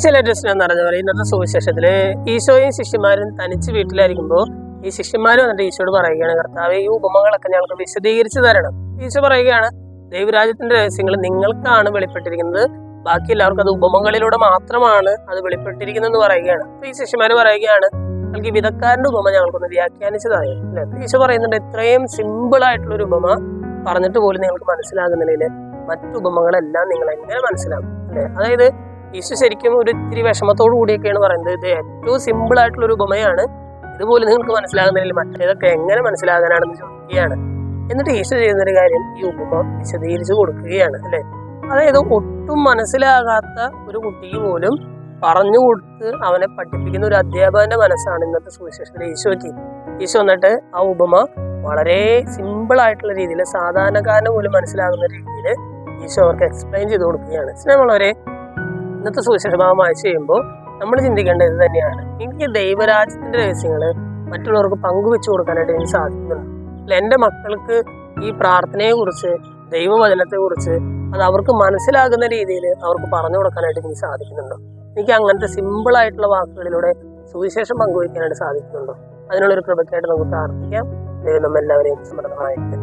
ചില പ്രശ്നം എന്ന് പറഞ്ഞ പോലെ ഇന്നത്തെ സുവിശേഷത്തില് ഈശോയും ശിഷ്യന്മാരും തനിച്ച് വീട്ടിലായിരിക്കുമ്പോൾ ഈ ശിഷ്യന്മാർ വന്നിട്ട് ഈശോയോട് പറയുകയാണ്, കർത്താവെ ഈ ഉപമകളൊക്കെ ഞങ്ങൾക്ക് വിശദീകരിച്ചു തരണം. ഈശോ പറയുകയാണ്, ദൈവരാജ്യത്തിന്റെ രഹസ്യങ്ങൾ നിങ്ങൾക്കാണ് വെളിപ്പെട്ടിരിക്കുന്നത്, ബാക്കി എല്ലാവർക്കും അത് ഉപമകളിലൂടെ മാത്രമാണ് അത് വെളിപ്പെട്ടിരിക്കുന്നതെന്ന് പറയുകയാണ്. അപ്പൊ ഈ ശിഷ്യന്മാര് പറയുകയാണ്, ഞങ്ങൾക്ക് ഈ വിധക്കാരന്റെ ഉപമ ഞങ്ങൾക്കൊന്ന് വ്യാഖ്യാനിച്ചതായി അല്ലെ. ഈശോ പറയുന്നുണ്ട്, ഇത്രയും സിമ്പിൾ ആയിട്ടുള്ള ഒരു ഉപമ പറഞ്ഞിട്ട് പോലും നിങ്ങൾക്ക് മനസ്സിലാകുന്നില്ല, മറ്റു ഉപമകളെല്ലാം നിങ്ങൾ എങ്ങനെ മനസ്സിലാക്കും അല്ലെ. അതായത് ഈശോ ശരിക്കും ഒരു ഇത്തിരി വിഷമത്തോടു കൂടിയൊക്കെയാണ് പറയുന്നത്, ഇത് ഏറ്റവും സിമ്പിൾ ആയിട്ടുള്ള ഒരു ഉപമയാണ്, ഇതുപോലെ നിങ്ങൾക്ക് മനസ്സിലാകുന്നില്ല, മറ്റേതൊക്കെ എങ്ങനെ മനസ്സിലാകാനാണെന്ന് ചോദിക്കുകയാണ്. എന്നിട്ട് ഈശോ ചെയ്യുന്നൊരു കാര്യം ഈ ഉപമ വിശദീകരിച്ചു കൊടുക്കുകയാണ് അല്ലെ. അതായത് ഒട്ടും മനസ്സിലാകാത്ത ഒരു കുട്ടിക്ക് പോലും പറഞ്ഞു കൊടുത്ത് അവനെ പഠിപ്പിക്കുന്ന ഒരു അധ്യാപകന്റെ മനസ്സാണ് ഇന്നത്തെ സുവിശേഷത്തിൽ ഈശോയ്ക്ക്. ഈശോ എന്നിട്ട് ആ ഉപമ വളരെ സിമ്പിൾ ആയിട്ടുള്ള രീതിയിൽ, സാധാരണക്കാരന് പോലും മനസ്സിലാകുന്ന രീതിയിൽ ഈശോ അവർക്ക് എക്സ്പ്ലെയിൻ ചെയ്ത് കൊടുക്കുകയാണ്. നമ്മളവരെ ഇന്നത്തെ സുവിശേഷ ഭാഗം വായിച്ചു ചെയ്യുമ്പോൾ നമ്മൾ ചിന്തിക്കേണ്ടത് ഇത് തന്നെയാണ്. എനിക്ക് ദൈവരാജ്യത്തിന്റെ രഹസ്യങ്ങൾ മറ്റുള്ളവർക്ക് പങ്കുവെച്ചു കൊടുക്കാനായിട്ട് എനിക്ക് സാധിക്കുന്നുണ്ട്. എൻ്റെ മക്കൾക്ക് ഈ പ്രാർത്ഥനയെ കുറിച്ച്, ദൈവവചനത്തെ കുറിച്ച് അത് അവർക്ക് മനസ്സിലാകുന്ന രീതിയിൽ അവർക്ക് പറഞ്ഞു കൊടുക്കാനായിട്ട് എനിക്ക് സാധിക്കുന്നുണ്ടോ? എനിക്ക് അങ്ങനത്തെ സിമ്പിൾ ആയിട്ടുള്ള വാക്കുകളിലൂടെ സുവിശേഷം പങ്കുവയ്ക്കാനായിട്ട് സാധിക്കുന്നുണ്ടോ? അതിനുള്ളൊരു കൃപയ്ക്കായിട്ട് നമുക്ക് പ്രാർത്ഥിക്കാം. ദൈവം നമ്മെല്ലാവരെയും സമൃദ്ധമായിട്ട്